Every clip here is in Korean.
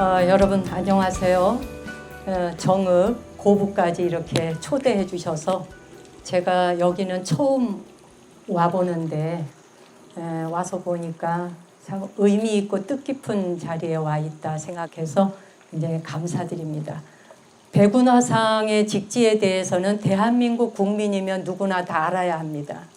여러분 안녕하세요. 정읍 고부까지 이렇게 초대해 주셔서 제가 여기는 처음 와보는데 와서 보니까 참 의미 있고 뜻깊은 자리에 와 있다 생각해서 이제 감사드립니다. 백운화상의 직지에 대해서는 대한민국 국민이면 누구나 다 알아야 합니다.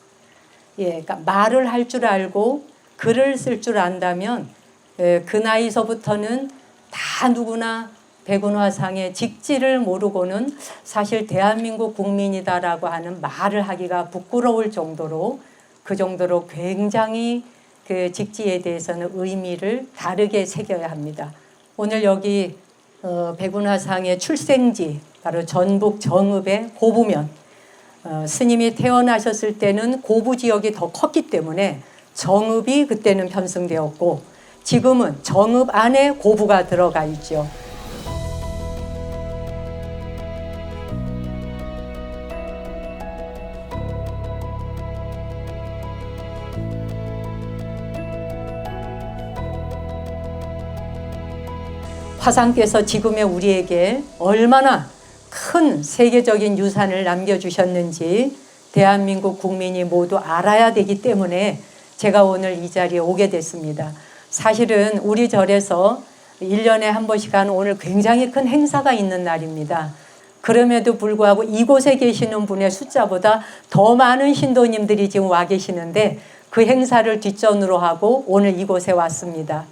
그러니까 말을 할 줄 알고 글을 쓸 줄 안다면 그 나이서부터는 다 누구나 백운화상의 직지를 모르고는 사실 대한민국 국민이다라고 하는 말을 하기가 부끄러울 정도로 그 정도로 굉장히 그 직지에 대해서는 의미를 다르게 새겨야 합니다. 오늘 여기 백운화상의 출생지 바로 전북 정읍의 고부면 스님이 태어나셨을 때는 고부 지역이 더 컸기 때문에 정읍이 그때는 편승되었고 지금은 정읍 안에 고부가 들어가 있죠. 화상께서 지금의 우리에게 얼마나 큰 세계적인 유산을 남겨주셨는지 대한민국 국민이 모두 알아야 되기 때문에 제가 오늘 이 자리에 오게 됐습니다. 사실은 우리 절에서 1년에 한 번씩 하는 오늘 굉장히 큰 행사가 있는 날입니다. 그럼에도 불구하고 이곳에 계시는 분의 숫자보다 더 많은 신도님들이 지금 와 계시는데 그 행사를 뒷전으로 하고 오늘 이곳에 왔습니다.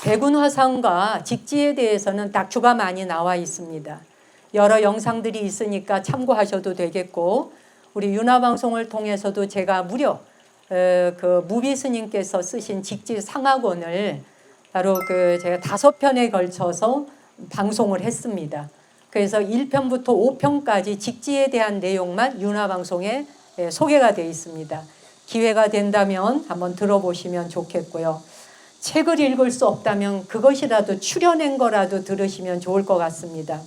백운화상과 직지에 대해서는 다큐가 많이 나와 있습니다. 여러 영상들이 있으니까 참고하셔도 되겠고 우리 윤화방송을 통해서도 제가 무려 그 무비 스님께서 쓰신 직지 상하권을 바로 제가 5편에 걸쳐서 방송을 했습니다. 그래서 1편부터 5편까지 직지에 대한 내용만 윤화방송에 소개가 되어 있습니다. 기회가 된다면 한번 들어보시면 좋겠고요. 책을 읽을 수 없다면 그것이라도 추려낸 거라도 들으시면 좋을 것 같습니다.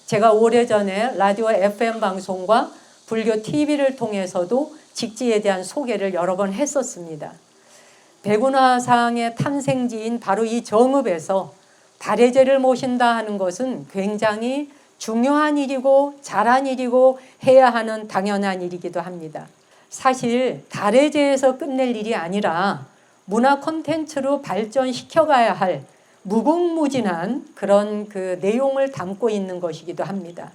제가 오래전에 라디오 FM 방송과 불교 TV를 통해서도 직지에 대한 소개를 여러 번 했었습니다. 백운화상의 탄생지인 바로 이 정읍에서 달해제를 모신다 하는 것은 굉장히 중요한 일이고 잘한 일이고 해야 하는 당연한 일이기도 합니다. 사실 달해제에서 끝낼 일이 아니라 문화 콘텐츠로 발전시켜가야 할 무궁무진한 그런 그 내용을 담고 있는 것이기도 합니다.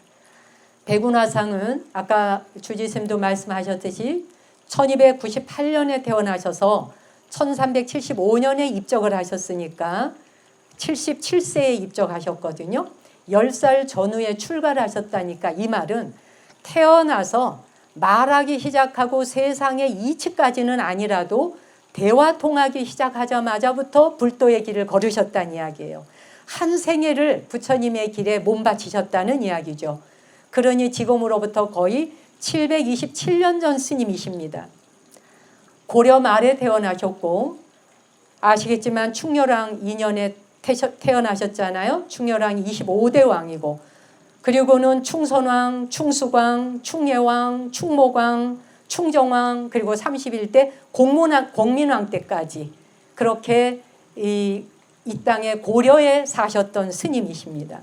백운화상은 아까 주지스님도 말씀하셨듯이 1298년에 태어나셔서 1375년에 입적을 하셨으니까 77세에 입적하셨거든요. 10살 전후에 출가를 하셨다니까 이 말은 태어나서 말하기 시작하고 세상의 이치까지는 아니라도 대화 통하기 시작하자마자부터 불도의 길을 걸으셨다는 이야기예요. 한 생애를 부처님의 길에 몸바치셨다는 이야기죠. 그러니 지금으로부터 거의 727년 전 스님이십니다. 고려 말에 태어나셨고 아시겠지만 충렬왕 2년에 태어나셨잖아요. 충렬왕 25대 왕이고 그리고는 충선왕, 충수광, 충예왕, 충모광, 충정왕 그리고 31대 공민왕 때까지 그렇게 이 땅에 고려에 사셨던 스님이십니다.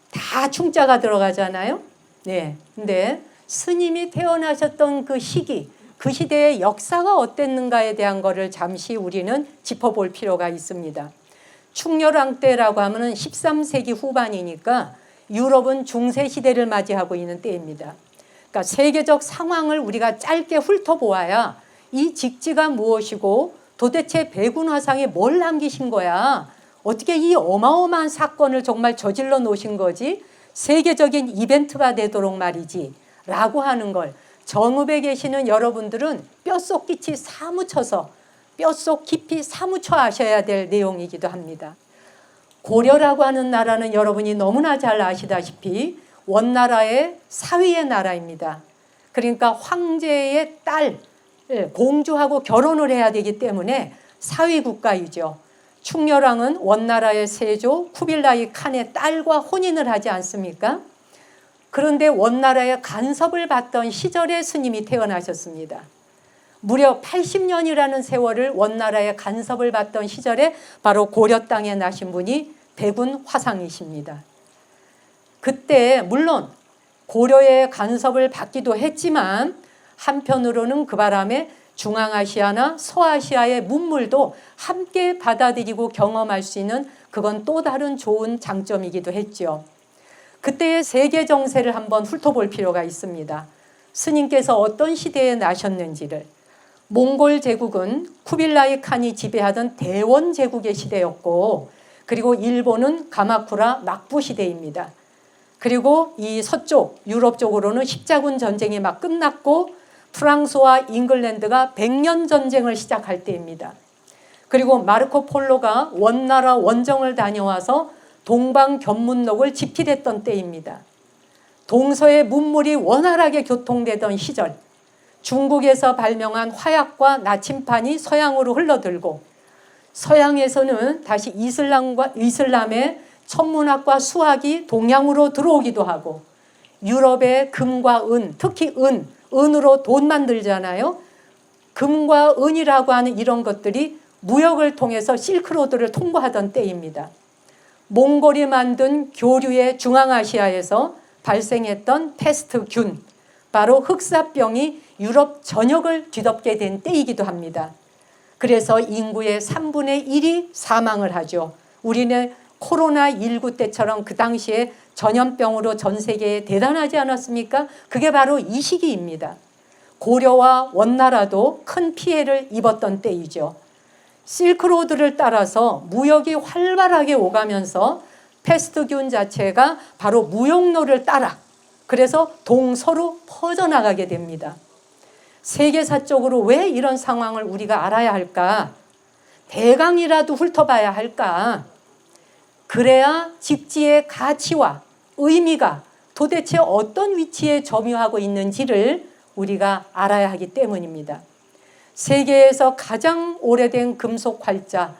다 충자가 들어가잖아요. 네. 근데 스님이 태어나셨던 그 시기, 그 시대의 역사가 어땠는가에 대한 것을 잠시 우리는 짚어볼 필요가 있습니다. 충렬왕 때라고 하면은 13세기 후반이니까 유럽은 중세 시대를 맞이하고 있는 때입니다. 그러니까 세계적 상황을 우리가 짧게 훑어보아야 이 직지가 무엇이고 도대체 백운화상에 뭘 남기신 거야? 어떻게 이 어마어마한 사건을 정말 저질러 놓으신 거지? 세계적인 이벤트가 되도록 말이지 라고 하는 걸 정읍에 계시는 여러분들은 뼛속 깊이 사무쳐서 뼛속 깊이 사무쳐 아셔야 될 내용이기도 합니다. 고려라고 하는 나라는 여러분이 너무나 잘 아시다시피 원나라의 사위의 나라입니다. 그러니까 황제의 딸, 공주하고 결혼을 해야 되기 때문에 사위 국가이죠. 충렬왕은 원나라의 세조 쿠빌라이 칸의 딸과 혼인을 하지 않습니까? 그런데 원나라의 간섭을 받던 시절에 스님이 태어나셨습니다. 무려 80년이라는 세월을 원나라의 간섭을 받던 시절에 바로 고려 땅에 나신 분이 백운 화상이십니다. 그때 물론 고려의 간섭을 받기도 했지만 한편으로는 그 바람에 중앙아시아나 서아시아의 문물도 함께 받아들이고 경험할 수 있는 그건 또 다른 좋은 장점이기도 했죠. 그때의 세계 정세를 한번 훑어볼 필요가 있습니다. 스님께서 어떤 시대에 나셨는지를. 몽골 제국은 쿠빌라이 칸이 지배하던 대원 제국의 시대였고, 그리고 일본은 가마쿠라 막부 시대입니다. 그리고 이 서쪽 유럽 쪽으로는 십자군 전쟁이 막 끝났고 프랑스와 잉글랜드가 100년 전쟁을 시작할 때입니다. 그리고 마르코 폴로가 원나라 원정을 다녀와서 동방견문록을 집필했던 때입니다. 동서의 문물이 원활하게 교통되던 시절, 중국에서 발명한 화약과 나침판이 서양으로 흘러들고, 서양에서는 다시 이슬람의 천문학과 수학이 동양으로 들어오기도 하고, 유럽의 금과 은, 특히 은으로 돈 만들잖아요. 금과 은이라고 하는 이런 것들이 무역을 통해서 실크로드를 통과하던 때입니다. 몽골이 만든 교류의 중앙아시아에서 발생했던 패스트균, 바로 흑사병이 유럽 전역을 뒤덮게 된 때이기도 합니다. 그래서 인구의 3분의 1이 사망을 하죠. 우리는 코로나19 때처럼 그 당시에 전염병으로 전 세계에 대단하지 않았습니까? 그게 바로 이 시기입니다. 고려와 원나라도 큰 피해를 입었던 때이죠. 실크로드를 따라서 무역이 활발하게 오가면서 패스트균 자체가 바로 무역로를 따라, 그래서 동서로 퍼져나가게 됩니다. 세계사적으로 왜 이런 상황을 우리가 알아야 할까? 대강이라도 훑어봐야 할까? 그래야 직지의 가치와 의미가 도대체 어떤 위치에 점유하고 있는지를 우리가 알아야 하기 때문입니다. 세계에서 가장 오래된 금속 활자,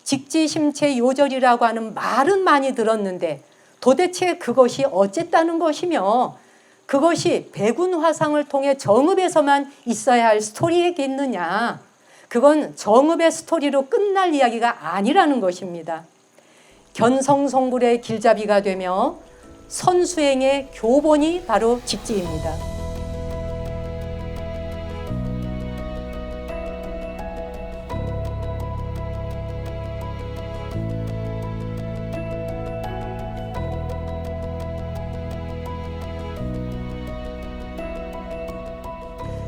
직지심체 요절이라고 하는 말은 많이 들었는데 도대체 그것이 어쨌다는 것이며, 그것이 백운 화상을 통해 정읍에서만 있어야 할 스토리이겠느냐, 그건 정읍의 스토리로 끝날 이야기가 아니라는 것입니다. 견성성불의 길잡이가 되며 선수행의 교본이 바로 직지입니다.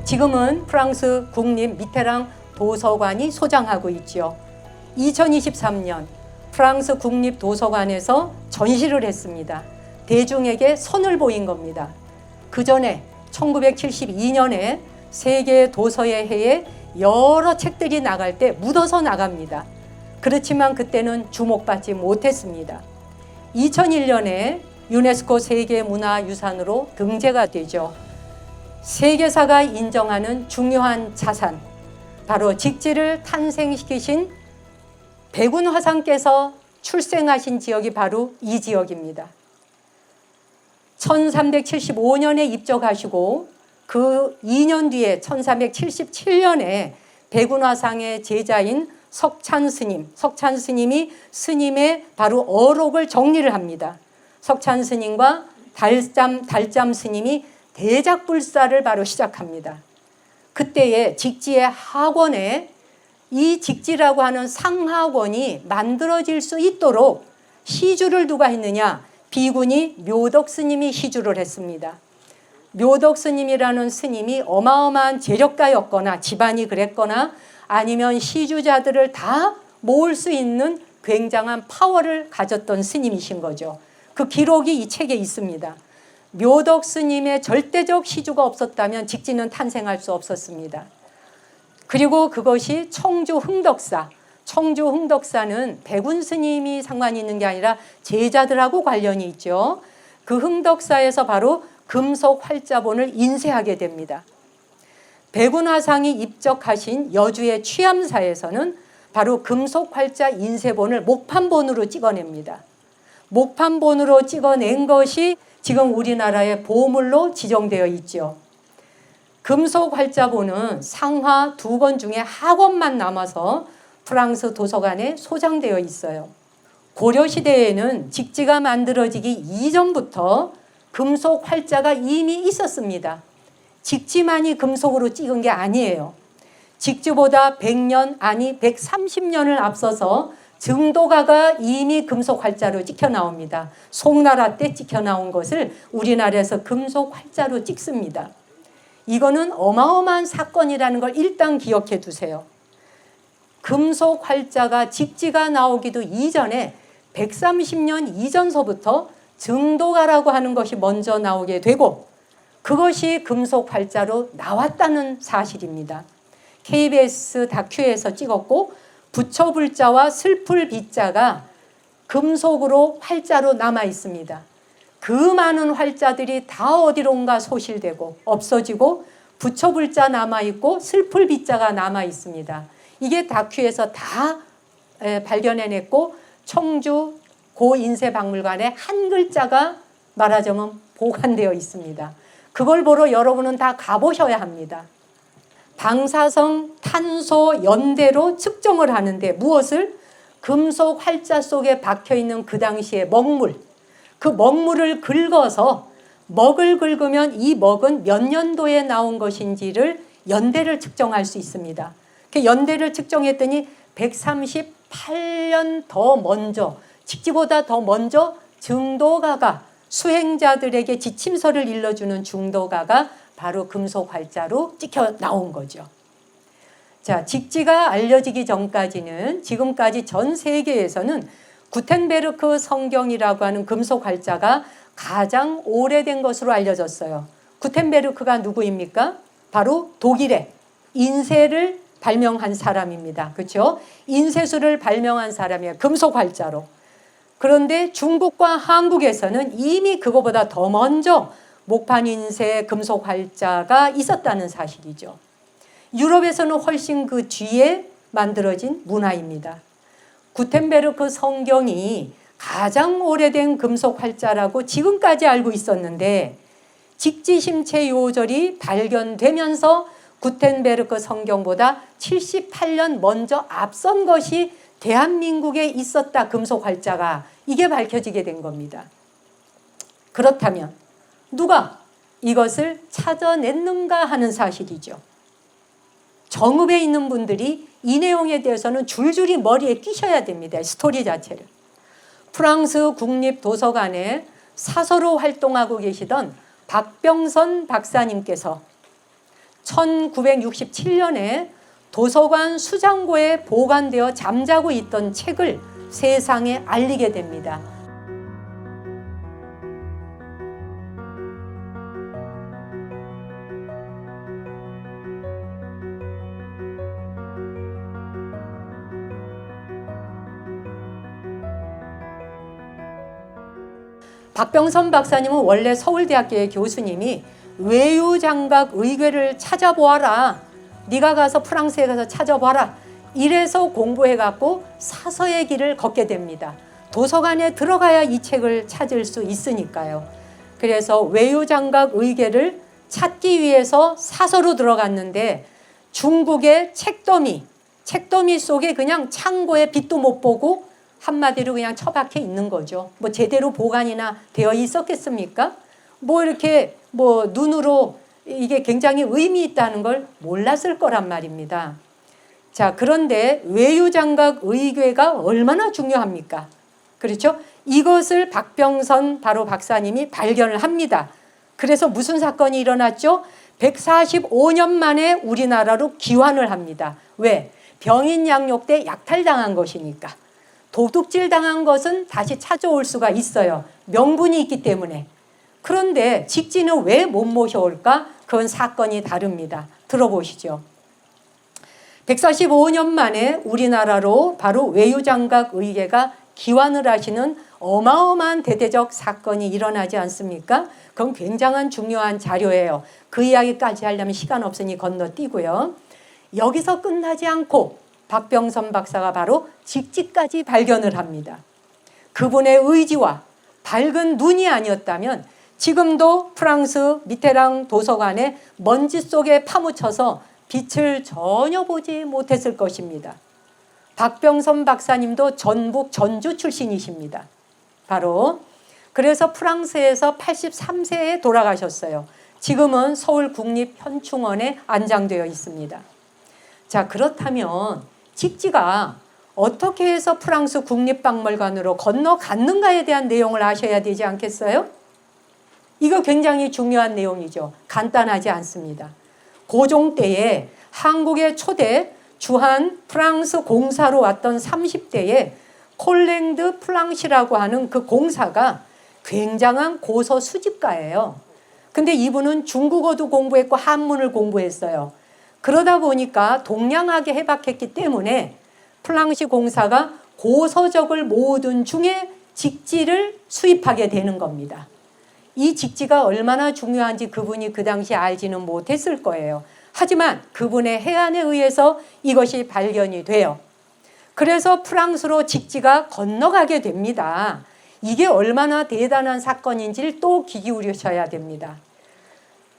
지금은 프랑스 국립 미테랑 도서관이 소장하고 있죠. 2023년 프랑스 국립도서관에서 전시를 했습니다. 대중에게 선을 보인 겁니다. 그 전에 1972년에 세계 도서의 해에 여러 책들이 나갈 때 묻어서 나갑니다. 그렇지만 그때는 주목받지 못했습니다. 2001년에 유네스코 세계문화유산으로 등재가 되죠. 세계사가 인정하는 중요한 자산, 바로 직지를 탄생시키신 백운 화상께서 출생하신 지역이 바로 이 지역입니다. 1375년에 입적하시고 그 2년 뒤에 1377년에 백운 화상의 제자인 석찬 스님이 스님의 바로 어록을 정리를 합니다. 석찬 스님과 달잠 스님이 대작불사를 바로 시작합니다. 그때에 직지의 학원에 이 직지라고 하는 상학원이 만들어질 수 있도록 시주를 누가 했느냐? 비구니 묘덕 스님이 시주를 했습니다. 묘덕 스님이라는 스님이 어마어마한 재력가였거나 집안이 그랬거나 아니면 시주자들을 다 모을 수 있는 굉장한 파워를 가졌던 스님이신 거죠. 그 기록이 이 책에 있습니다. 묘덕 스님의 절대적 시주가 없었다면 직지는 탄생할 수 없었습니다. 그리고 그것이 청주 흥덕사는 백운 스님이 상관이 있는 게 아니라 제자들하고 관련이 있죠. 그 흥덕사에서 바로 금속 활자본을 인쇄하게 됩니다. 백운 화상이 입적하신 여주의 취암사에서는 바로 금속 활자 인쇄본을 목판본으로 찍어냅니다. 목판본으로 찍어낸 것이 지금 우리나라의 보물로 지정되어 있죠. 금속 활자본은 상하 2권 중에 하권만 남아서 프랑스 도서관에 소장되어 있어요. 고려시대에는 직지가 만들어지기 이전부터 금속 활자가 이미 있었습니다. 직지만이 금속으로 찍은 게 아니에요. 직지보다 100년 아니 130년을 앞서서 증도가가 이미 금속 활자로 찍혀 나옵니다. 송나라 때 찍혀 나온 것을 우리나라에서 금속 활자로 찍습니다. 이거는 어마어마한 사건이라는 걸 일단 기억해 두세요. 금속 활자가 직지가 나오기도 이전에 130년 이전서부터 증도가라고 하는 것이 먼저 나오게 되고 그것이 금속 활자로 나왔다는 사실입니다. KBS 다큐에서 찍었고 부처불자와 슬플 비자가 금속으로 활자로 남아 있습니다. 그 많은 활자들이 다 어디론가 소실되고 없어지고 부처불자 남아있고 슬플 비자가 남아있습니다. 이게 다큐에서 다 발견해냈고 청주 고인쇄박물관에 한 글자가 말하자면 보관되어 있습니다. 그걸 보러 여러분은 다 가보셔야 합니다. 방사성 탄소 연대로 측정을 하는데 무엇을? 금속 활자 속에 박혀있는 그 당시의 먹물, 그 먹물을 긁어서 먹을 긁으면 이 먹은 몇 년도에 나온 것인지를 연대를 측정할 수 있습니다. 그 연대를 측정했더니 138년 더 먼저, 직지보다 더 먼저 증도가가 수행자들에게 지침서를 일러주는 증도가가 바로 금속 활자로 찍혀 나온 거죠. 자, 직지가 알려지기 전까지는 지금까지 전 세계에서는 구텐베르크 성경이라고 하는 금속 활자가 가장 오래된 것으로 알려졌어요. 구텐베르크가 누구입니까? 바로 독일의 인쇄를 발명한 사람입니다. 그렇죠? 인쇄술을 발명한 사람이에요. 금속 활자로. 그런데 중국과 한국에서는 이미 그거보다 더 먼저 목판 인쇄 금속 활자가 있었다는 사실이죠. 유럽에서는 훨씬 그 뒤에 만들어진 문화입니다. 구텐베르크 성경이 가장 오래된 금속 활자라고 지금까지 알고 있었는데 직지심체 요절이 발견되면서 구텐베르크 성경보다 78년 먼저 앞선 것이 대한민국에 있었다, 금속 활자가. 이게 밝혀지게 된 겁니다. 그렇다면 누가 이것을 찾아냈는가 하는 사실이죠. 정읍에 있는 분들이 이 내용에 대해서는 줄줄이 머리에 끼셔야 됩니다. 스토리 자체를. 프랑스 국립도서관에 사서로 활동하고 계시던 박병선 박사님께서 1967년에 도서관 수장고에 보관되어 잠자고 있던 책을 세상에 알리게 됩니다. 박병선 박사님은 원래 서울대학교의 교수님이 외유장각 의궤를 찾아보아라. 네가 가서 프랑스에 가서 찾아봐라. 이래서 공부해갖고 사서의 길을 걷게 됩니다. 도서관에 들어가야 이 책을 찾을 수 있으니까요. 그래서 외유장각 의궤를 찾기 위해서 사서로 들어갔는데 중국의 책더미 속에 그냥 창고에 빛도 못 보고 한마디로 그냥 처박혀 있는 거죠. 뭐 제대로 보관이나 되어 있었겠습니까? 뭐 이렇게 뭐 눈으로 이게 굉장히 의미 있다는 걸 몰랐을 거란 말입니다. 자, 그런데 외유장각 의궤가 얼마나 중요합니까? 그렇죠? 이것을 박병선 바로 박사님이 발견을 합니다. 그래서 무슨 사건이 일어났죠? 145년 만에 우리나라로 귀환을 합니다. 왜? 병인 양육 때 약탈당한 것이니까. 도둑질 당한 것은 다시 찾아올 수가 있어요. 명분이 있기 때문에. 그런데 직지는 왜 못 모셔올까? 그건 사건이 다릅니다. 들어보시죠. 145년 만에 우리나라로 바로 외유장각 의궤가 귀환을 하시는 어마어마한 대대적 사건이 일어나지 않습니까? 그건 굉장한 중요한 자료예요. 그 이야기까지 하려면 시간 없으니 건너뛰고요. 여기서 끝나지 않고 박병선 박사가 바로 직지까지 발견을 합니다. 그분의 의지와 밝은 눈이 아니었다면 지금도 프랑스 미테랑 도서관에 먼지 속에 파묻혀서 빛을 전혀 보지 못했을 것입니다. 박병선 박사님도 전북 전주 출신이십니다. 바로 그래서 프랑스에서 83세에 돌아가셨어요. 지금은 서울국립현충원에 안장되어 있습니다. 자, 그렇다면 직지가 어떻게 해서 프랑스 국립박물관으로 건너갔는가에 대한 내용을 아셔야 되지 않겠어요? 이거 굉장히 중요한 내용이죠. 간단하지 않습니다. 고종 때에 한국의 초대 주한 프랑스 공사로 왔던 30대의 콜랭드 플랑시라고 하는 그 공사가 굉장한 고서 수집가예요. 근데 이분은 중국어도 공부했고 한문을 공부했어요. 그러다 보니까 동양하게 해박했기 때문에 플랑시 공사가 고서적을 모든 중에 직지를 수입하게 되는 겁니다. 이 직지가 얼마나 중요한지 그분이 그 당시 알지는 못했을 거예요. 하지만 그분의 해안에 의해서 이것이 발견이 돼요. 그래서 프랑스로 직지가 건너가게 됩니다. 이게 얼마나 대단한 사건인지를 또 귀 기울이셔야 됩니다.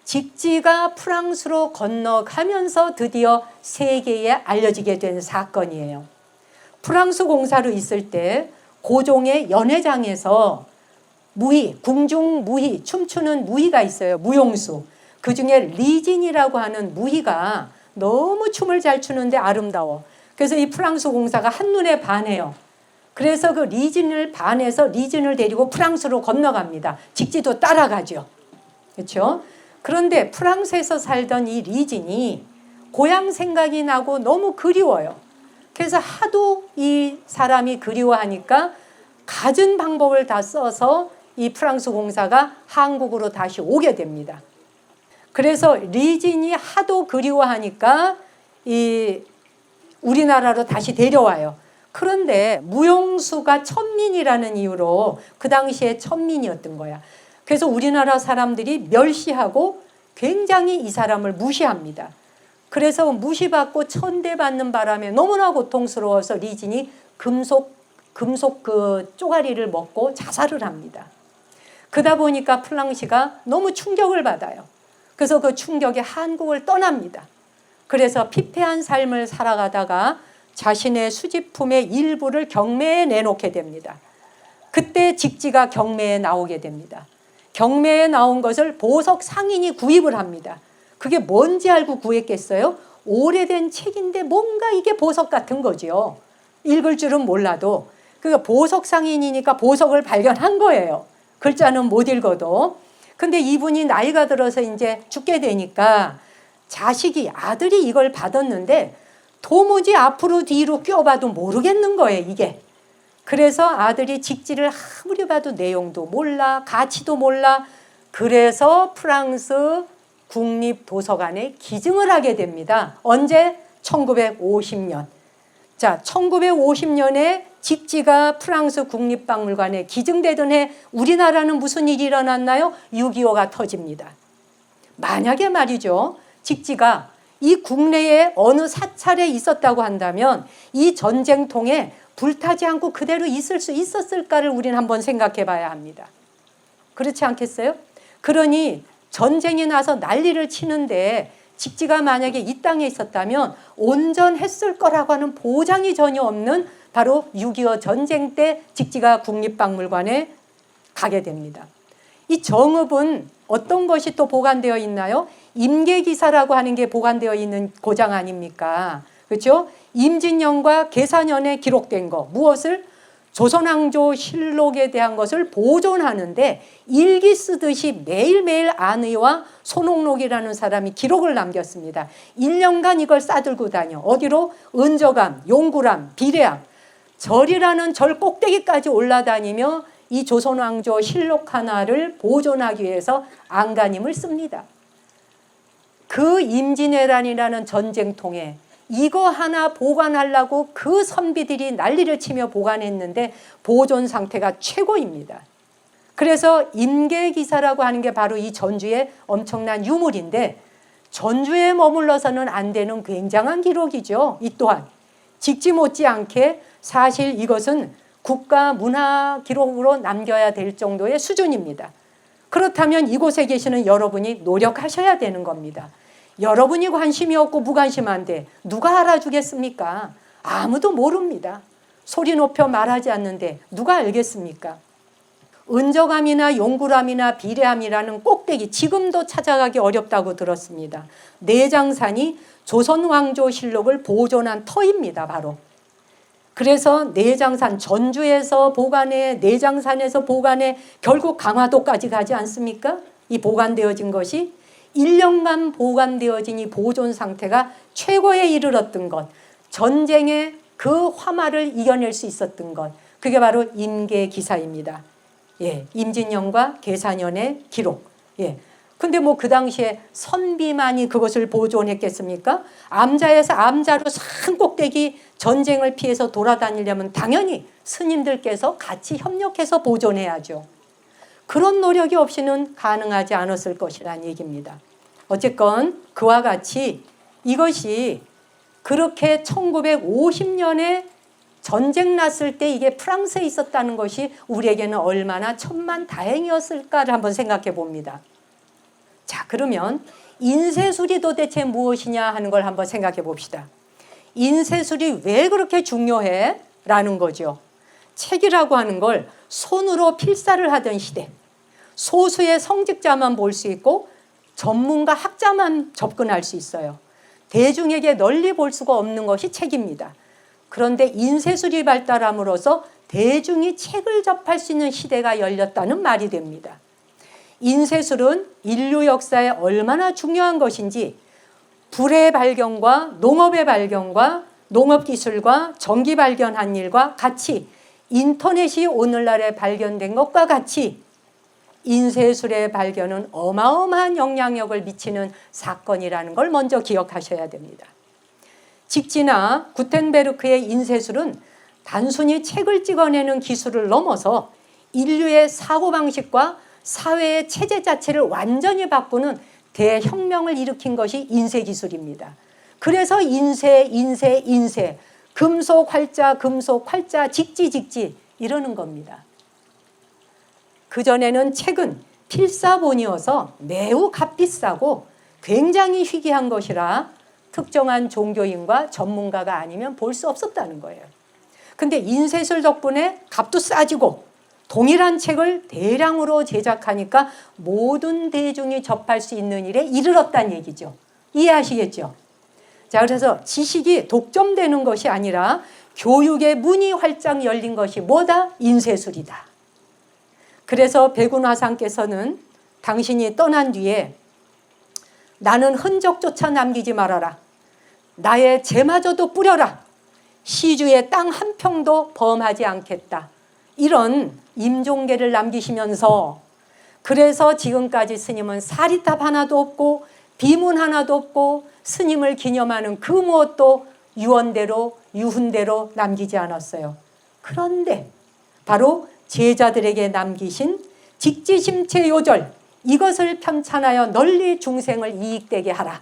직지가 프랑스로 건너가면서 드디어 세계에 알려지게 된 사건이에요. 프랑스 공사로 있을 때 고종의 연회장에서 무희, 궁중 무희, 춤추는 무희가 있어요. 무용수. 그 중에 리진이라고 하는 무희가 너무 춤을 잘 추는데 아름다워. 그래서 이 프랑스 공사가 한눈에 반해요. 그래서 그 리진을 반해서 리진을 데리고 프랑스로 건너갑니다. 직지도 따라가죠. 그렇죠? 그런데 프랑스에서 살던 이 리진이 고향 생각이 나고 너무 그리워요. 그래서 하도 이 사람이 그리워하니까 갖은 방법을 다 써서 이 프랑스 공사가 한국으로 다시 오게 됩니다. 그래서 리진이 하도 그리워하니까 이 우리나라로 다시 데려와요. 그런데 무용수가 천민이라는 이유로 그 당시에 천민이었던 거야. 그래서 우리나라 사람들이 멸시하고 굉장히 이 사람을 무시합니다. 그래서 무시받고 천대받는 바람에 너무나 고통스러워서 리진이 금속 그 쪼가리를 먹고 자살을 합니다. 그러다 보니까 플랑시가 너무 충격을 받아요. 그래서 그 충격에 한국을 떠납니다. 그래서 피폐한 삶을 살아가다가 자신의 수집품의 일부를 경매에 내놓게 됩니다. 그때 직지가 경매에 나오게 됩니다. 경매에 나온 것을 보석 상인이 구입을 합니다. 그게 뭔지 알고 구했겠어요? 오래된 책인데 뭔가 이게 보석 같은 거죠. 읽을 줄은 몰라도. 그러니까 보석 상인이니까 보석을 발견한 거예요. 글자는 못 읽어도. 근데 이분이 나이가 들어서 이제 죽게 되니까 자식이, 아들이 이걸 받았는데 도무지 앞으로 뒤로 껴봐도 모르겠는 거예요, 이게. 그래서 아들이 직지를 아무리 봐도 내용도 몰라, 가치도 몰라. 그래서 프랑스 국립도서관에 기증을 하게 됩니다. 언제? 1950년. 자, 1950년에 직지가 프랑스 국립박물관에 기증되던 해 우리나라는 무슨 일이 일어났나요? 6.25가 터집니다. 만약에 말이죠, 직지가 이 국내에 어느 사찰에 있었다고 한다면 이 전쟁통에 불타지 않고 그대로 있을 수 있었을까를 우리는 한번 생각해 봐야 합니다. 그렇지 않겠어요? 그러니 전쟁이 나서 난리를 치는데 직지가 만약에 이 땅에 있었다면 온전했을 거라고 하는 보장이 전혀 없는 바로 6.25 전쟁 때 직지가 국립박물관에 가게 됩니다. 이 정읍은 어떤 것이 또 보관되어 있나요? 임계기사라고 하는 게 보관되어 있는 고장 아닙니까? 그렇죠? 임진년과 계사년에 기록된 거, 무엇을? 조선왕조 실록에 대한 것을 보존하는데 일기 쓰듯이 매일매일 안의와 손옥록이라는 사람이 기록을 남겼습니다. 1년간 이걸 싸들고 다녀. 어디로? 은저감, 용구람, 비례암, 절이라는 절 꼭대기까지 올라다니며 이 조선왕조 실록 하나를 보존하기 위해서 안간힘을 씁니다. 그 임진왜란이라는 전쟁통에 이거 하나 보관하려고 그 선비들이 난리를 치며 보관했는데 보존 상태가 최고입니다. 그래서 임계기사라고 하는 게 바로 이 전주의 엄청난 유물인데 전주에 머물러서는 안 되는 굉장한 기록이죠. 이 또한 직지 못지않게 사실 이것은 국가 문화 기록으로 남겨야 될 정도의 수준입니다. 그렇다면 이곳에 계시는 여러분이 노력하셔야 되는 겁니다. 여러분이 관심이 없고 무관심한데 누가 알아주겠습니까? 아무도 모릅니다. 소리 높여 말하지 않는데 누가 알겠습니까? 은저감이나 용구람이나 비례함이라는 꼭대기, 지금도 찾아가기 어렵다고 들었습니다. 내장산이 조선왕조실록을 보존한 터입니다. 바로. 그래서 내장산, 전주에서 보관해, 내장산에서 보관해, 결국 강화도까지 가지 않습니까? 이 보관되어진 것이 1년간 보관되어진 이 보존 상태가 최고에 이르렀던 것, 전쟁의 그 화마를 이겨낼 수 있었던 것, 그게 바로 임계기사입니다. 예, 임진년과 계사년의 기록. 예. 근데 뭐 그 당시에 선비만이 그것을 보존했겠습니까? 암자에서 암자로 산 꼭대기 전쟁을 피해서 돌아다니려면 당연히 스님들께서 같이 협력해서 보존해야죠. 그런 노력이 없이는 가능하지 않았을 것이라는 얘기입니다. 어쨌건 그와 같이 이것이 그렇게 1950년에 전쟁 났을 때 이게 프랑스에 있었다는 것이 우리에게는 얼마나 천만다행이었을까를 한번 생각해 봅니다. 자, 그러면 인쇄술이 도대체 무엇이냐 하는 걸 한번 생각해 봅시다. 인쇄술이 왜 그렇게 중요해? 라는 거죠. 책이라고 하는 걸 손으로 필사를 하던 시대, 소수의 성직자만 볼 수 있고 전문가 학자만 접근할 수 있어요. 대중에게 널리 볼 수가 없는 것이 책입니다. 그런데 인쇄술이 발달함으로써 대중이 책을 접할 수 있는 시대가 열렸다는 말이 됩니다. 인쇄술은 인류 역사에 얼마나 중요한 것인지 불의 발견과 농업의 발견과 농업기술과 전기 발견한 일과 같이 인터넷이 오늘날에 발견된 것과 같이 인쇄술의 발견은 어마어마한 영향력을 미치는 사건이라는 걸 먼저 기억하셔야 됩니다. 직지나 구텐베르크의 인쇄술은 단순히 책을 찍어내는 기술을 넘어서 인류의 사고방식과 사회의 체제 자체를 완전히 바꾸는 대혁명을 일으킨 것이 인쇄기술입니다. 그래서 인쇄, 금속 활자, 직지 이러는 겁니다. 그전에는 책은 필사본이어서 매우 값비싸고 굉장히 희귀한 것이라 특정한 종교인과 전문가가 아니면 볼 수 없었다는 거예요. 근데 인쇄술 덕분에 값도 싸지고 동일한 책을 대량으로 제작하니까 모든 대중이 접할 수 있는 일에 이르렀다는 얘기죠. 이해하시겠죠? 자, 그래서 지식이 독점되는 것이 아니라 교육의 문이 활짝 열린 것이 뭐다? 인쇄술이다. 그래서 백운화상께서는 당신이 떠난 뒤에 나는 흔적조차 남기지 말아라. 나의 죄마저도 뿌려라. 시주의 땅 한 평도 범하지 않겠다. 이런 임종계를 남기시면서 그래서 지금까지 스님은 사리탑 하나도 없고 비문 하나도 없고 스님을 기념하는 그 무엇도 유언대로 유훈대로 남기지 않았어요. 그런데 바로 제자들에게 남기신 직지심체 요절, 이것을 편찬하여 널리 중생을 이익되게 하라.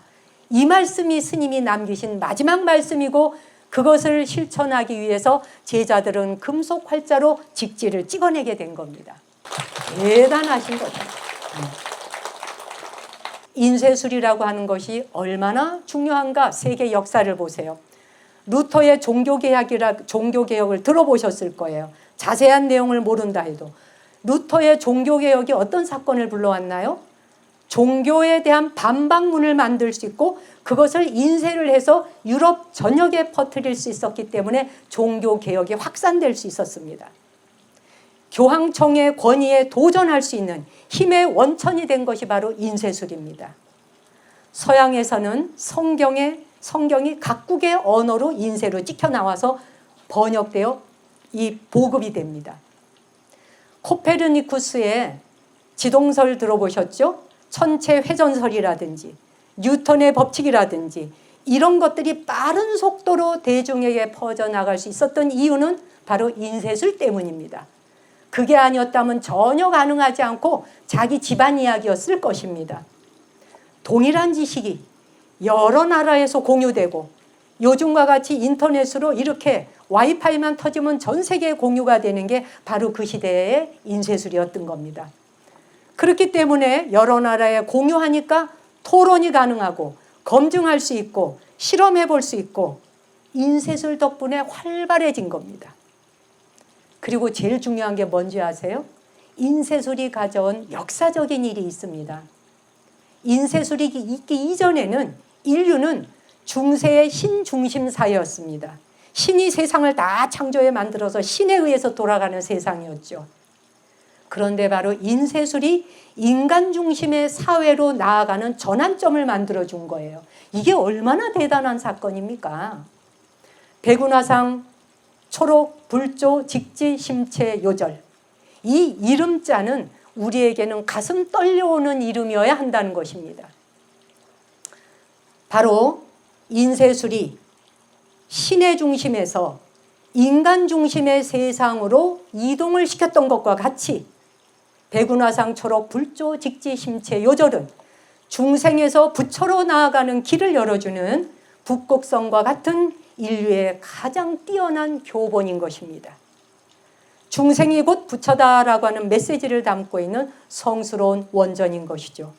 이 말씀이 스님이 남기신 마지막 말씀이고 그것을 실천하기 위해서 제자들은 금속 활자로 직지를 찍어내게 된 겁니다. 대단하신 거죠. 인쇄술이라고 하는 것이 얼마나 중요한가 세계 역사를 보세요. 루터의 종교개혁을 들어보셨을 거예요. 자세한 내용을 모른다 해도. 루터의 종교개혁이 어떤 사건을 불러왔나요? 종교에 대한 반박문을 만들 수 있고 그것을 인쇄를 해서 유럽 전역에 퍼뜨릴 수 있었기 때문에 종교개혁이 확산될 수 있었습니다. 교황청의 권위에 도전할 수 있는 힘의 원천이 된 것이 바로 인쇄술입니다. 서양에서는 성경이 각국의 언어로 인쇄로 찍혀 나와서 번역되어 이 보급이 됩니다. 코페르니쿠스의 지동설 들어보셨죠? 천체 회전설이라든지 뉴턴의 법칙이라든지 이런 것들이 빠른 속도로 대중에게 퍼져나갈 수 있었던 이유는 바로 인쇄술 때문입니다. 그게 아니었다면 전혀 가능하지 않고 자기 집안 이야기였을 것입니다. 동일한 지식이 여러 나라에서 공유되고 요즘과 같이 인터넷으로 이렇게 와이파이만 터지면 전 세계에 공유가 되는 게 바로 그 시대의 인쇄술이었던 겁니다. 그렇기 때문에 여러 나라에 공유하니까 토론이 가능하고 검증할 수 있고 실험해 볼 수 있고 인쇄술 덕분에 활발해진 겁니다. 그리고 제일 중요한 게 뭔지 아세요? 인쇄술이 가져온 역사적인 일이 있습니다. 인쇄술이 있기 이전에는 인류는 중세의 신중심 사회였습니다. 신이 세상을 다 창조해 만들어서 신에 의해서 돌아가는 세상이었죠. 그런데 바로 인쇄술이 인간 중심의 사회로 나아가는 전환점을 만들어준 거예요. 이게 얼마나 대단한 사건입니까? 백운화상, 초록, 불조, 직지, 심체, 요절. 이 이름자는 우리에게는 가슴 떨려오는 이름이어야 한다는 것입니다. 바로 인쇄술이 신의 중심에서 인간 중심의 세상으로 이동을 시켰던 것과 같이 백운화상, 초록, 불조, 직지, 심체, 요절은 중생에서 부처로 나아가는 길을 열어주는 북극성과 같은 인류의 가장 뛰어난 교본인 것입니다. 중생이 곧 부처다라고 하는 메시지를 담고 있는 성스러운 원전인 것이죠.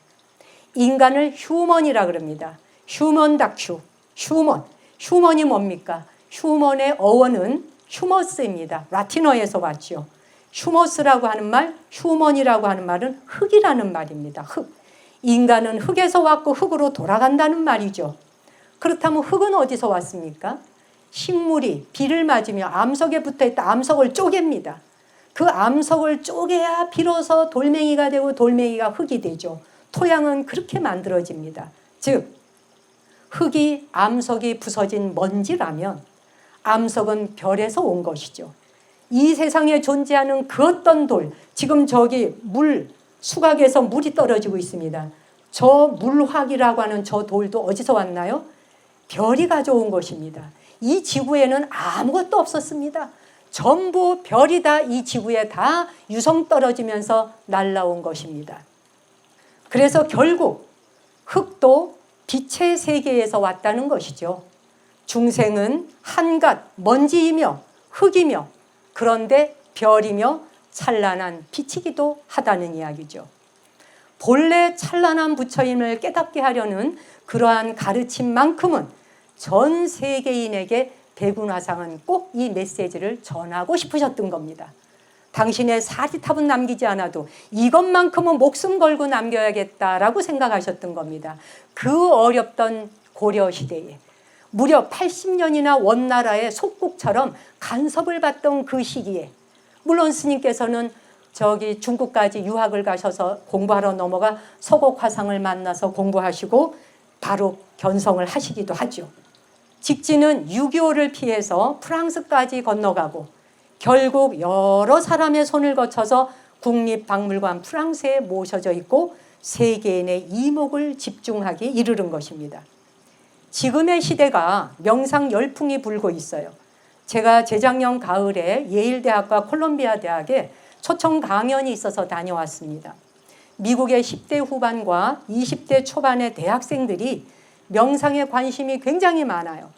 인간을 휴먼이라 그럽니다. 휴먼 다큐, 휴먼. 휴먼이 뭡니까? 휴먼의 어원은 휴머스입니다. 라틴어에서 왔죠. 휴머스라고 하는 말, 휴먼이라고 하는 말은 흙이라는 말입니다. 흙. 인간은 흙에서 왔고 흙으로 돌아간다는 말이죠. 그렇다면 흙은 어디서 왔습니까? 식물이 비를 맞으며 암석에 붙어있다 암석을 쪼갭니다. 그 암석을 쪼개야 비로소 돌멩이가 되고 돌멩이가 흙이 되죠. 토양은 그렇게 만들어집니다. 즉 흙이 암석이 부서진 먼지라면 암석은 별에서 온 것이죠. 이 세상에 존재하는 그 어떤 돌, 지금 저기 수각에서 물이 떨어지고 있습니다. 저 물화기라고 하는 저 돌도 어디서 왔나요? 별이 가져온 것입니다. 이 지구에는 아무것도 없었습니다. 전부 별이 다 이 지구에 다 유성 떨어지면서 날라온 것입니다. 그래서 결국 흙도 빛의 세계에서 왔다는 것이죠. 중생은 한갓 먼지이며 흙이며 그런데 별이며 찬란한 빛이기도 하다는 이야기죠. 본래 찬란한 부처임을 깨닫게 하려는 그러한 가르침만큼은 전 세계인에게 백운화상은 꼭 이 메시지를 전하고 싶으셨던 겁니다. 당신의 사지탑은 남기지 않아도 이것만큼은 목숨 걸고 남겨야겠다라고 생각하셨던 겁니다. 그 어렵던 고려시대에 무려 80년이나 원나라의 속국처럼 간섭을 받던 그 시기에 물론 스님께서는 저기 중국까지 유학을 가셔서 공부하러 넘어가 서곡화상을 만나서 공부하시고 바로 견성을 하시기도 하죠. 직지는 6.25를 피해서 프랑스까지 건너가고 결국 여러 사람의 손을 거쳐서 국립박물관 프랑스에 모셔져 있고 세계인의 이목을 집중하기 이르는 것입니다. 지금의 시대가 명상 열풍이 불고 있어요. 제가 재작년 가을에 예일대학과 콜롬비아 대학에 초청 강연이 있어서 다녀왔습니다. 미국의 10대 후반과 20대 초반의 대학생들이 명상에 관심이 굉장히 많아요.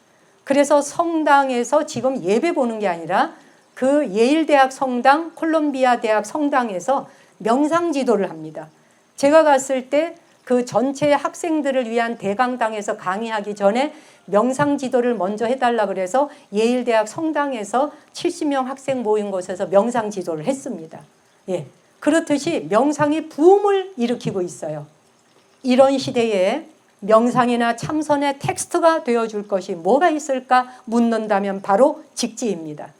그래서 성당에서 지금 예배 보는 게 아니라 그 예일대학 성당, 콜롬비아 대학 성당에서 명상 지도를 합니다. 제가 갔을 때 그 전체 학생들을 위한 대강당에서 강의하기 전에 명상 지도를 먼저 해달라 그래서 예일대학 성당에서 70명 학생 모인 곳에서 명상 지도를 했습니다. 예, 그렇듯이 명상이 부흥을 일으키고 있어요. 이런 시대에 명상이나 참선의 텍스트가 되어줄 것이 뭐가 있을까 묻는다면 바로 직지입니다.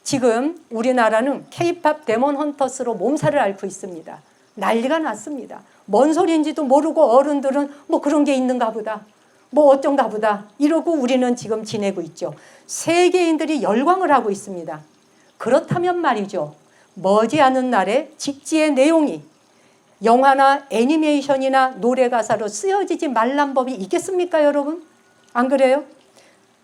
지금 우리나라는 K-팝 데몬 헌터스로 몸살을 앓고 있습니다. 난리가 났습니다. 뭔 소리인지도 모르고 어른들은 뭐 그런 게 있는가 보다. 뭐 어쩐가 보다. 이러고 우리는 지금 지내고 있죠. 세계인들이 열광을 하고 있습니다. 그렇다면 말이죠. 머지않은 날에 직지의 내용이 영화나 애니메이션이나 노래 가사로 쓰여지지 말란 법이 있겠습니까, 여러분? 안 그래요?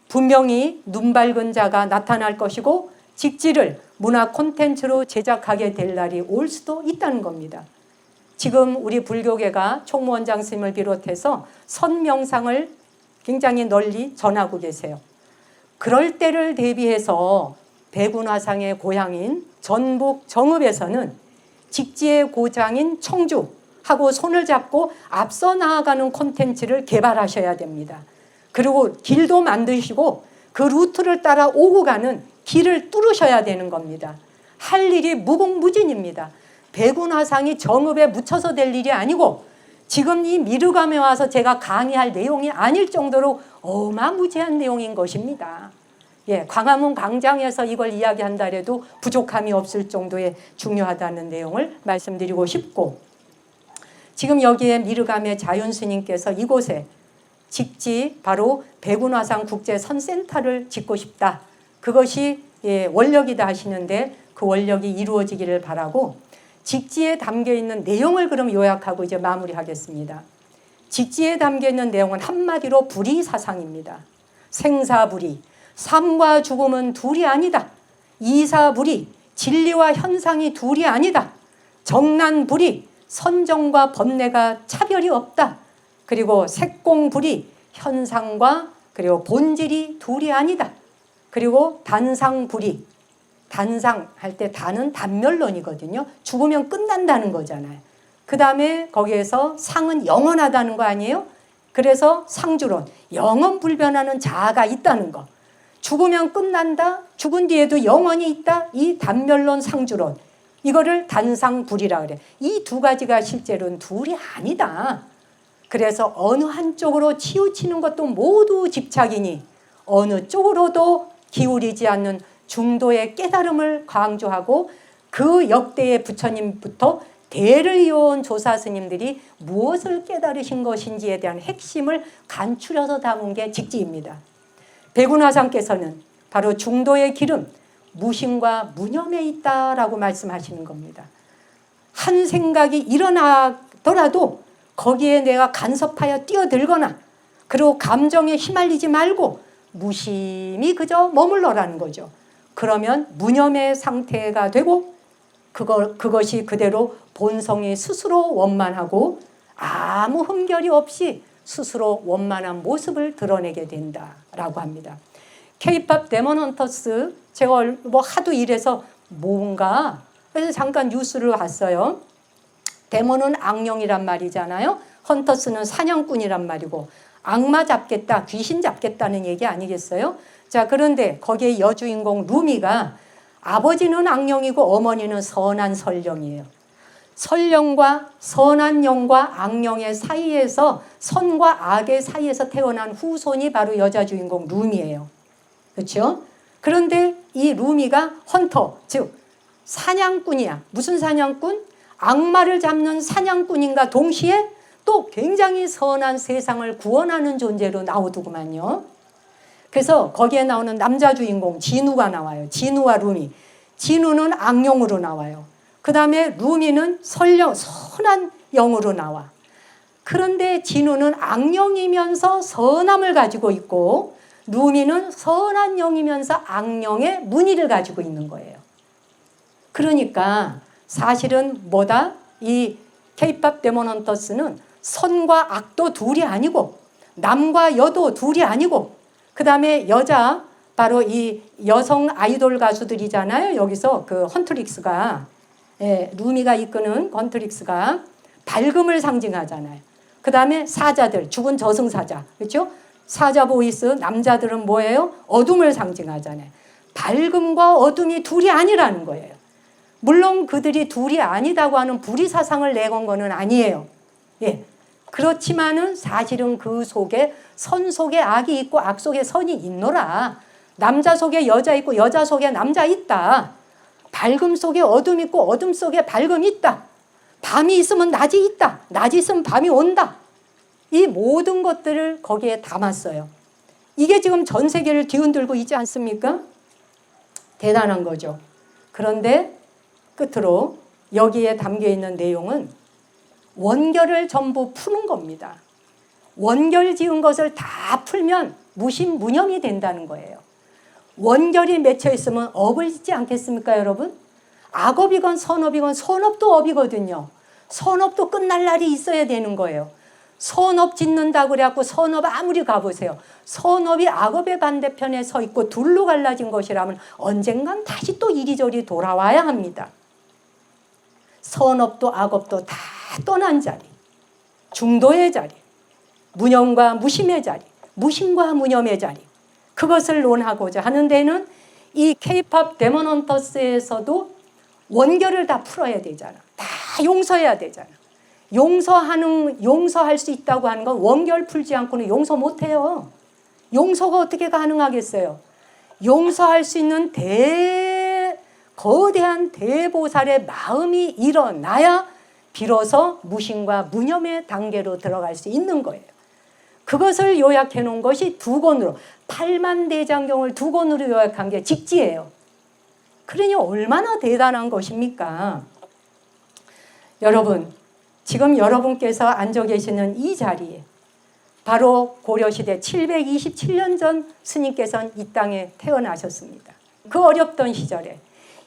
분명히 눈 밝은 자가 나타날 것이고 직지를 문화 콘텐츠로 제작하게 될 날이 올 수도 있다는 겁니다. 지금 우리 불교계가 총무원장 스님을 비롯해서 선명상을 굉장히 널리 전하고 계세요. 그럴 때를 대비해서 백운화상의 고향인 전북 정읍에서는 직지의 고장인 청주하고 손을 잡고 앞서 나아가는 콘텐츠를 개발하셔야 됩니다. 그리고 길도 만드시고 그 루트를 따라 오고 가는 길을 뚫으셔야 되는 겁니다. 할 일이 무궁무진입니다. 백운화상이 정읍에 묻혀서 될 일이 아니고 지금 이 미르감에 와서 제가 강의할 내용이 아닐 정도로 어마무지한 내용인 것입니다. 예, 광화문 광장에서 이걸 이야기한다 해도 부족함이 없을 정도의 중요하다는 내용을 말씀드리고 싶고, 지금 여기에 미르감의 자윤스님께서 이곳에 직지 바로 백운화상 국제선센터를 짓고 싶다. 그것이 원력이다 하시는데 그 원력이 이루어지기를 바라고, 직지에 담겨있는 내용을 그럼 요약하고 이제 마무리하겠습니다. 직지에 담겨있는 내용은 한마디로 불이사상입니다. 생사불이, 삶과 죽음은 둘이 아니다. 이사불이, 진리와 현상이 둘이 아니다. 정난불이, 선정과 번뇌가 차별이 없다. 그리고 색공불이, 현상과 그리고 본질이 둘이 아니다. 그리고 단상불이, 단상할 때 단은 단멸론이거든요. 죽으면 끝난다는 거잖아요. 그 다음에 거기에서 상은 영원하다는 거 아니에요? 그래서 상주론, 영원 불변하는 자아가 있다는 거. 죽으면 끝난다, 죽은 뒤에도 영원히 있다, 이 단멸론 상주론. 이거를 단상불이라 그래. 이 두 가지가 실제로는 둘이 아니다. 그래서 어느 한쪽으로 치우치는 것도 모두 집착이니 어느 쪽으로도 기울이지 않는 중도의 깨달음을 강조하고, 그 역대의 부처님부터 대를 이어온 조사 스님들이 무엇을 깨달으신 것인지에 대한 핵심을 간추려서 담은 게 직지입니다. 백운화상께서는 바로 중도의 기름, 무심과 무념에 있다라고 말씀하시는 겁니다. 한 생각이 일어나더라도 거기에 내가 간섭하여 뛰어들거나 그리고 감정에 휘말리지 말고 무심히 그저 머물러라는 거죠. 그러면 무념의 상태가 되고 그것이 그대로 본성이 스스로 원만하고 아무 흠결이 없이 스스로 원만한 모습을 드러내게 된다라고 합니다. K-POP 데몬 헌터스, 제가 뭐 하도 이래서 뭔가 그래서 잠깐 뉴스를 봤어요. 데몬은 악령이란 말이잖아요. 헌터스는 사냥꾼이란 말이고, 악마 잡겠다, 귀신 잡겠다는 얘기 아니겠어요? 자, 그런데 거기에 여주인공 루미가 아버지는 악령이고 어머니는 선한 설령이에요. 설령과 선한 영과 악령의 사이에서, 선과 악의 사이에서 태어난 후손이 바로 여자 주인공 루미예요. 그렇죠? 그런데 이 루미가 헌터, 즉 사냥꾼이야. 무슨 사냥꾼? 악마를 잡는 사냥꾼인가 동시에 또 굉장히 선한 세상을 구원하는 존재로 나오더구만요. 그래서 거기에 나오는 남자 주인공 진우가 나와요. 진우와 루미. 진우는 악령으로 나와요. 그 다음에 루미는 선한 영으로 나와. 그런데 진우는 악령이면서 선함을 가지고 있고, 루미는 선한 영이면서 악령의 무늬를 가지고 있는 거예요. 그러니까 사실은 뭐다? 이 K-POP 데몬 헌터스는 선과 악도 둘이 아니고 남과 여도 둘이 아니고, 그 다음에 여자, 바로 이 여성 아이돌 가수들이잖아요. 여기서 그 헌트릭스가, 루미가 이끄는 헌트릭스가 밝음을 상징하잖아요. 그 다음에 사자들, 죽은 저승사자, 그렇죠? 사자 보이스, 남자들은 뭐예요? 어둠을 상징하잖아요. 밝음과 어둠이 둘이 아니라는 거예요. 물론 그들이 둘이 아니다고 하는 불의사상을 내건 거는 아니에요. 예. 그렇지만은 사실은 그 속에 선 속에 악이 있고 악 속에 선이 있노라. 남자 속에 여자 있고 여자 속에 남자 있다. 밝음 속에 어둠 있고 어둠 속에 밝음이 있다. 밤이 있으면 낮이 있다. 낮이 있으면 밤이 온다. 이 모든 것들을 거기에 담았어요. 이게 지금 전 세계를 뒤흔들고 있지 않습니까? 대단한 거죠. 그런데 끝으로 여기에 담겨있는 내용은 원결을 전부 푸는 겁니다. 원결 지은 것을 다 풀면 무심무념이 된다는 거예요. 원결이 맺혀 있으면 업을 짓지 않겠습니까, 여러분? 악업이건 선업이건, 선업도 업이거든요. 선업도 끝날 날이 있어야 되는 거예요. 선업 짓는다고 그래갖고 선업 아무리 가보세요. 선업이 악업의 반대편에 서 있고 둘로 갈라진 것이라면 언젠간 다시 또 이리저리 돌아와야 합니다. 선업도 악업도 다 떠난 자리, 중도의 자리, 무념과 무심의 자리, 무심과 무념의 자리, 그것을 논하고자 하는 데는 이 K-팝 데몬 헌터스에서도 원결을 다 풀어야 되잖아. 다 용서해야 되잖아. 용서할 수 있다고 하는 건 원결 풀지 않고는 용서 못해요. 용서가 어떻게 가능하겠어요? 용서할 수 있는 거대한 대보살의 마음이 일어나야 비로소 무심과 무념의 단계로 들어갈 수 있는 거예요. 그것을 요약해 놓은 것이 두 권으로, 8만 대장경을 두 권으로 요약한 게 직지예요. 그러니 얼마나 대단한 것입니까? 여러분, 지금 여러분께서 앉아 계시는 이 자리에 바로 고려시대 727년 전 스님께서는 이 땅에 태어나셨습니다. 그 어렵던 시절에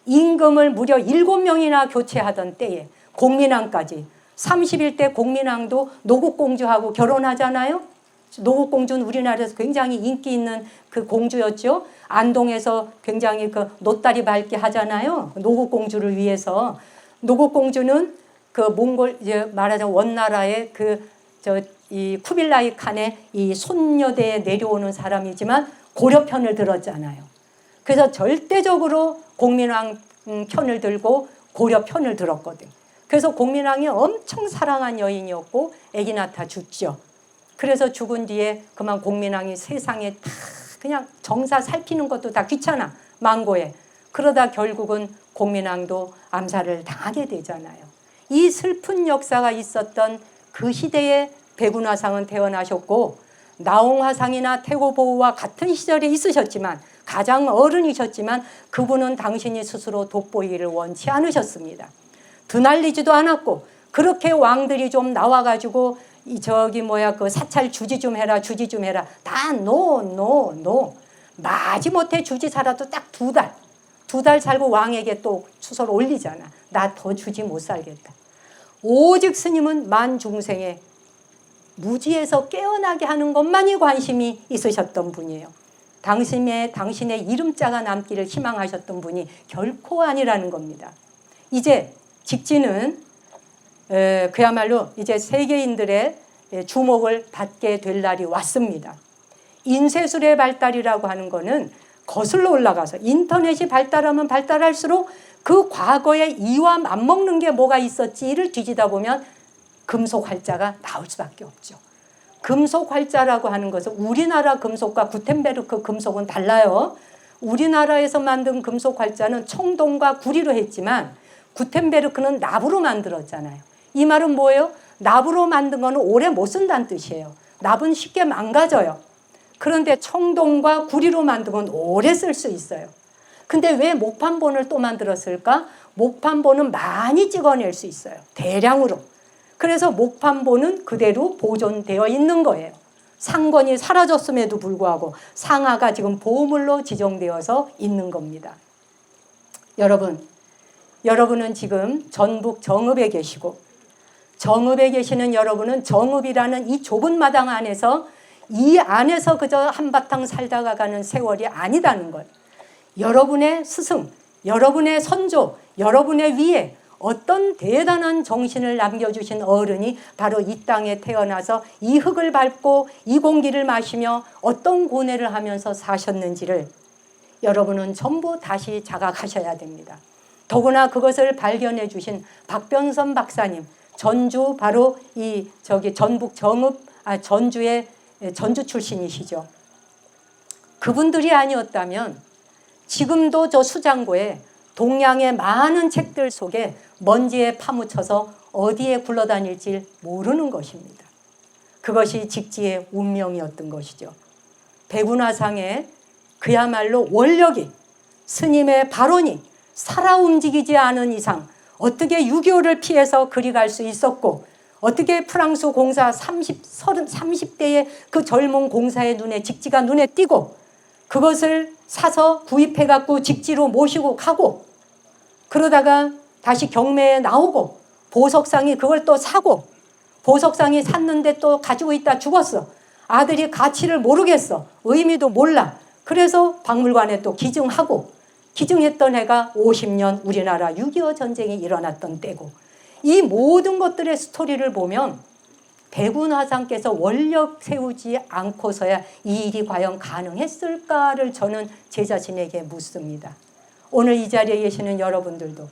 임금을 무려 7명이나 교체하던 때에 공민왕까지, 31대 공민왕도 노국공주하고 결혼하잖아요. 노국공주는 우리나라에서 굉장히 인기 있는 그 공주였죠. 안동에서 굉장히 그 노다리 밟기 하잖아요. 노국공주를 위해서. 노국공주는 그 몽골, 이제 말하자면 원나라의 이 쿠빌라이 칸의 이 손녀대에 내려오는 사람이지만 고려 편을 들었잖아요. 그래서 절대적으로 공민왕 편을 들고 고려 편을 들었거든. 그래서 공민왕이 엄청 사랑한 여인이었고 애기 낳다 죽죠. 그래서 죽은 뒤에 그만 공민왕이 세상에 다 그냥 정사 살피는 것도 다 귀찮아, 망고에. 그러다 결국은 공민왕도 암살을 당하게 되잖아요. 이 슬픈 역사가 있었던 그 시대에 백운화상은 태어나셨고, 나홍화상이나 태고보우와 같은 시절에 있으셨지만, 가장 어른이셨지만 그분은 당신이 스스로 돋보이기를 원치 않으셨습니다. 드날리지도 않았고, 그렇게 왕들이 좀 나와가지고 그 사찰 주지 좀 해라, 주지 좀 해라, 다 노. 마지못해 주지 살아도 딱 2달. 2달 살고 왕에게 또 추서를 올리잖아. 나 더 주지 못 살겠다. 오직 스님은 만중생에 무지에서 깨어나게 하는 것만이 관심이 있으셨던 분이에요. 당신의 이름자가 남기를 희망하셨던 분이 결코 아니라는 겁니다. 이제 직지는 그야말로 이제 세계인들의 주목을 받게 될 날이 왔습니다. 인쇄술의 발달이라고 하는 거는 거슬러 올라가서 인터넷이 발달하면 발달할수록 그 과거에 이와 맞먹는 게 뭐가 있었지를 뒤지다 보면 금속 활자가 나올 수밖에 없죠. 금속 활자라고 하는 것은 우리나라 금속과 구텐베르크 금속은 달라요. 우리나라에서 만든 금속 활자는 청동과 구리로 했지만 구텐베르크는 납으로 만들었잖아요. 이 말은 뭐예요? 납으로 만든 거는 오래 못 쓴다는 뜻이에요. 납은 쉽게 망가져요. 그런데 청동과 구리로 만든 건 오래 쓸 수 있어요. 근데 왜 목판본을 또 만들었을까? 목판본은 많이 찍어낼 수 있어요. 대량으로. 그래서 목판본은 그대로 보존되어 있는 거예요. 상권이 사라졌음에도 불구하고 상하가 지금 보물로 지정되어서 있는 겁니다. 여러분은 지금 전북 정읍에 계시고, 정읍에 계시는 여러분은 정읍이라는 이 좁은 마당 안에서, 이 안에서 그저 한바탕 살다가 가는 세월이 아니다는 걸, 여러분의 스승, 여러분의 선조, 여러분의 위에 어떤 대단한 정신을 남겨주신 어른이 바로 이 땅에 태어나서 이 흙을 밟고 이 공기를 마시며 어떤 고뇌를 하면서 사셨는지를 여러분은 전부 다시 자각하셔야 됩니다. 더구나 그것을 발견해 주신 박변선 박사님, 전주 바로 전북 전주의 전주 출신이시죠. 그분들이 아니었다면 지금도 저 수장고에 동양의 많은 책들 속에 먼지에 파묻혀서 어디에 굴러다닐지 모르는 것입니다. 그것이 직지의 운명이었던 것이죠. 백운화상의 그야말로 원력이, 스님의 발언이 살아 움직이지 않은 이상 어떻게 6.25를 피해서 그리 갈 수 있었고, 어떻게 프랑스 공사 30대의 그 젊은 공사의 눈에 직지가 눈에 띄고 그것을 사서 구입해갖고 직지로 모시고 가고, 그러다가 다시 경매에 나오고 보석상이 그걸 또 사고, 보석상이 샀는데 또 가지고 있다 죽었어. 아들이 가치를 모르겠어. 의미도 몰라. 그래서 박물관에 또 기증하고, 기증했던 해가 50년 우리나라 6.25 전쟁이 일어났던 때고, 이 모든 것들의 스토리를 보면 백운화상께서 원력 세우지 않고서야 이 일이 과연 가능했을까를 저는 제 자신에게 묻습니다. 오늘 이 자리에 계시는 여러분들도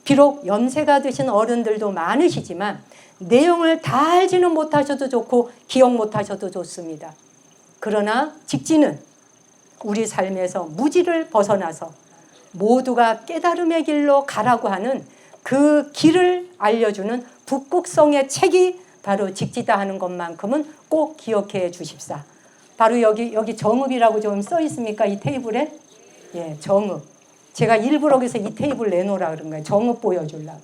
비록 연세가 드신 어른들도 많으시지만 내용을 다 알지는 못하셔도 좋고 기억 못하셔도 좋습니다. 그러나 직진은 우리 삶에서 무지를 벗어나서 모두가 깨달음의 길로 가라고 하는 그 길을 알려주는 북극성의 책이 바로 직지다 하는 것만큼은 꼭 기억해 주십사. 바로 여기 정읍이라고 좀 써 있습니까? 이 테이블에? 예, 정읍. 제가 일부러 그래서 이 테이블 내놓으라 그런 거예요. 정읍 보여주려고.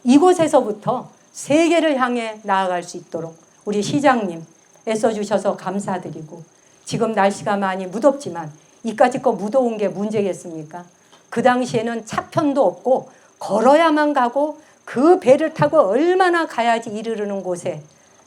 이곳에서부터 세계를 향해 나아갈 수 있도록 우리 시장님 애써주셔서 감사드리고, 지금 날씨가 많이 무덥지만 이까짓 거 무더운 게 문제겠습니까? 그 당시에는 차편도 없고 걸어야만 가고 그 배를 타고 얼마나 가야지 이르르는 곳에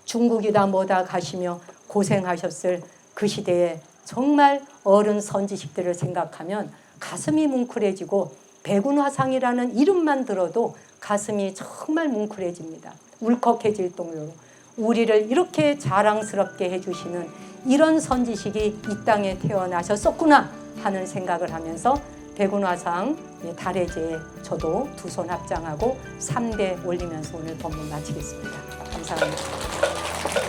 중국이다 뭐다 가시며 고생하셨을 그 시대에 정말 어른 선지식들을 생각하면 가슴이 뭉클해지고 백운화상이라는 이름만 들어도 가슴이 정말 뭉클해집니다. 울컥해질 정도로 우리를 이렇게 자랑스럽게 해주시는 이런 선지식이 이 땅에 태어나셨었구나 하는 생각을 하면서 백운화상 달해제에 저도 두 손 합장하고 3대 올리면서 오늘 법문 마치겠습니다. 감사합니다.